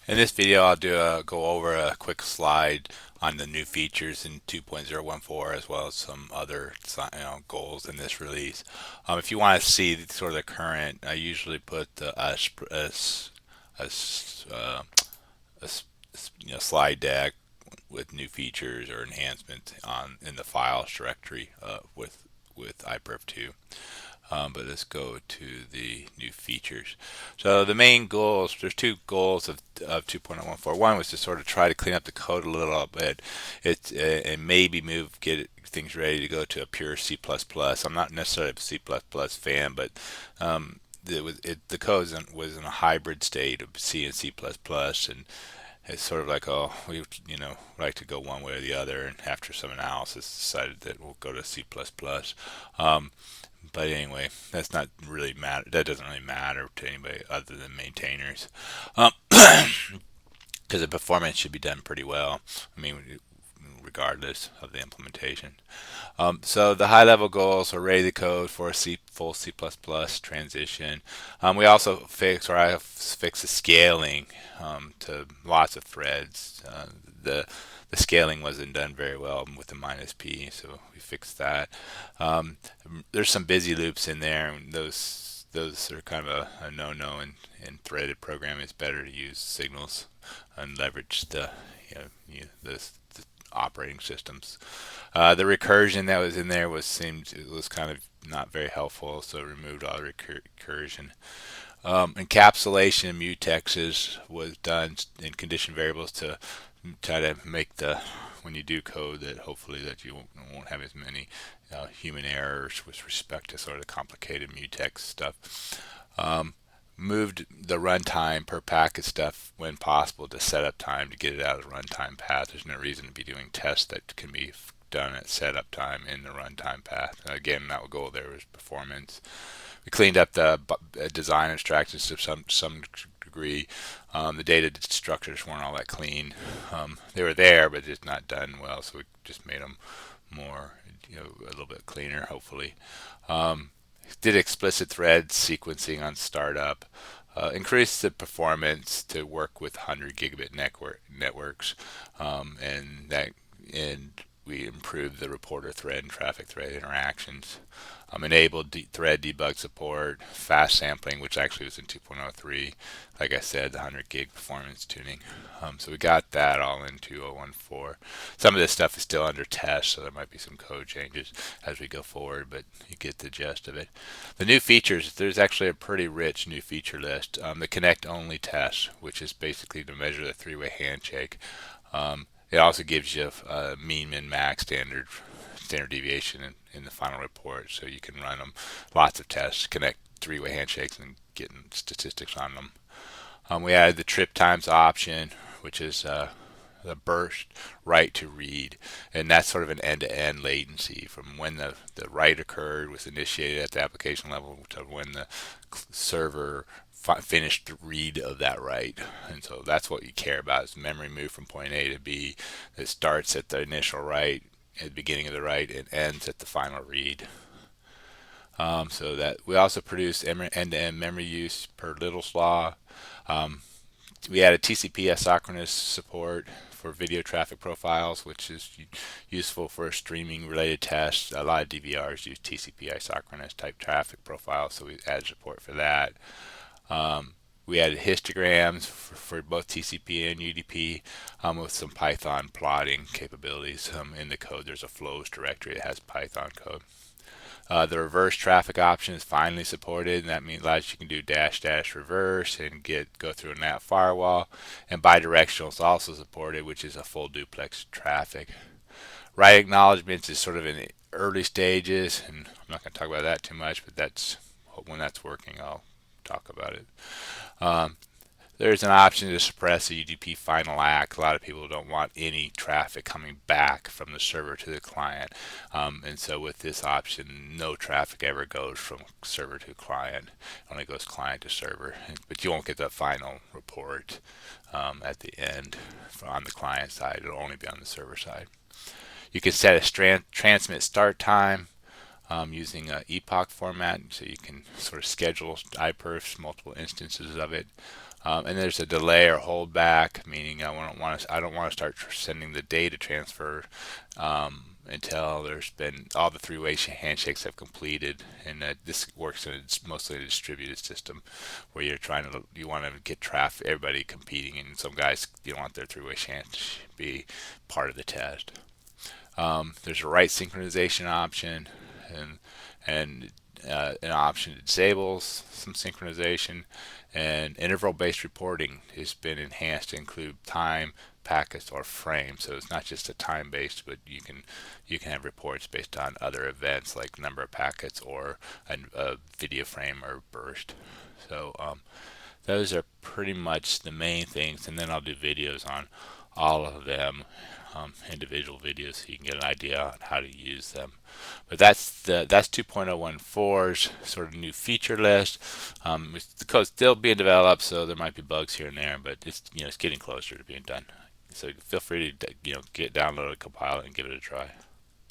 In this video, I'll go over a quick slide on the new features in 2.014 as well as some other goals in this release. If you want to see sort of the current, I usually put a, a slide deck with new features or enhancements on in the files directory with iperf 2. But let's go to the new features. So the main goals, there's two goals of 2.014. One was to sort of try to clean up the code a little bit. And maybe get things ready to go to a pure C++. I'm not necessarily a C++ fan, but the code was in a hybrid state of C and C++, and it's sort of like, oh, we like to go one way or the other, and after some analysis decided that we'll go to C++. But anyway, that's not really matter. That doesn't really matter to anybody other than maintainers, because the performance should be done pretty well. I mean, regardless of the implementation. So the high-level goals are ready to code for a full C++ transition. We also I fixed the scaling to lots of threads. The scaling wasn't done very well with the -p, so we fixed that. There's some busy loops in there, and those are kind of a no-no in threaded programming. It's better to use signals and leverage the operating systems. The recursion that was in there was kind of not very helpful, so removed all the recursion. Encapsulation of mutexes was done in condition variables to try to make when you do code that hopefully that you won't have as many human errors with respect to sort of complicated mutex stuff. Moved the runtime per packet stuff when possible to setup time to get it out of the runtime path. There's no reason to be doing tests that can be done at setup time in the runtime path. Again, that will go there was performance. We cleaned up the design abstractions to some degree. The data structures weren't all that clean. They were there, but just not done well. So we just made them more, a little bit cleaner, hopefully. Did explicit thread sequencing on startup. Increased the performance to work with 100 gigabit networks, and we improved the reporter thread and traffic thread interactions. Enabled thread debug support, fast sampling, which actually was in 2.03. Like I said, the 100 gig performance tuning. So we got that all in 2014. Some of this stuff is still under test, so there might be some code changes as we go forward, but you get the gist of it. The new features, there's actually a pretty rich new feature list. The connect only test, which is basically to measure the three-way handshake. It also gives you a mean, min, max standard deviation in the final report, so you can run them lots of tests, connect three-way handshakes, and get statistics on them. We added the trip times option, which is the burst write to read, and that's sort of an end-to-end latency from when the write occurred, was initiated at the application level, to when the server finished the read of that write. And so that's what you care about, is memory move from point A to B. It starts at the initial write, at the beginning of the write, and ends at the final read. So that we also produce end-to-end memory use per Little's law. We added TCP asynchronous support for video traffic profiles, which is useful for streaming related tests. A lot of DVRs use TCP asynchronous type traffic profiles, so we added support for that. We added histograms for both TCP and UDP with some Python plotting capabilities. In the code, there's a flows directory that has Python code. The reverse traffic option is finally supported, and that means you can do -- reverse and go through a NAT firewall. And bidirectional is also supported, which is a full duplex traffic. Write acknowledgments is sort of in the early stages, and I'm not going to talk about that too much, but when that's working, I'll talk about it. There's an option to suppress the UDP final ACK. A lot of people don't want any traffic coming back from the server to the client. And so with this option, no traffic ever goes from server to client. It only goes client to server. But you won't get the final report at the end on the client side. It'll only be on the server side. You can set a transmit start time using an epoch format, so you can sort of schedule iperfs, multiple instances of it. And there's a delay or holdback, meaning I don't want to start sending the data transfer until there's been all the three-way handshakes have completed. And this works in mostly a distributed system, where you want to get traffic, everybody competing, and some guys you don't want their three-way handshake be part of the test. There's a write synchronization option, and an option to disable some synchronization, and interval-based reporting has been enhanced to include time, packets, or frames. So it's not just a time-based, but you can have reports based on other events like number of packets or a video frame or burst. So those are pretty much the main things, and then I'll do videos on all of them, individual videos, so you can get an idea on how to use them. But that's 2.014's sort of new feature list. The code's still being developed, so there might be bugs here and there, but it's getting closer to being done. So feel free to get download it, compile it, and give it a try.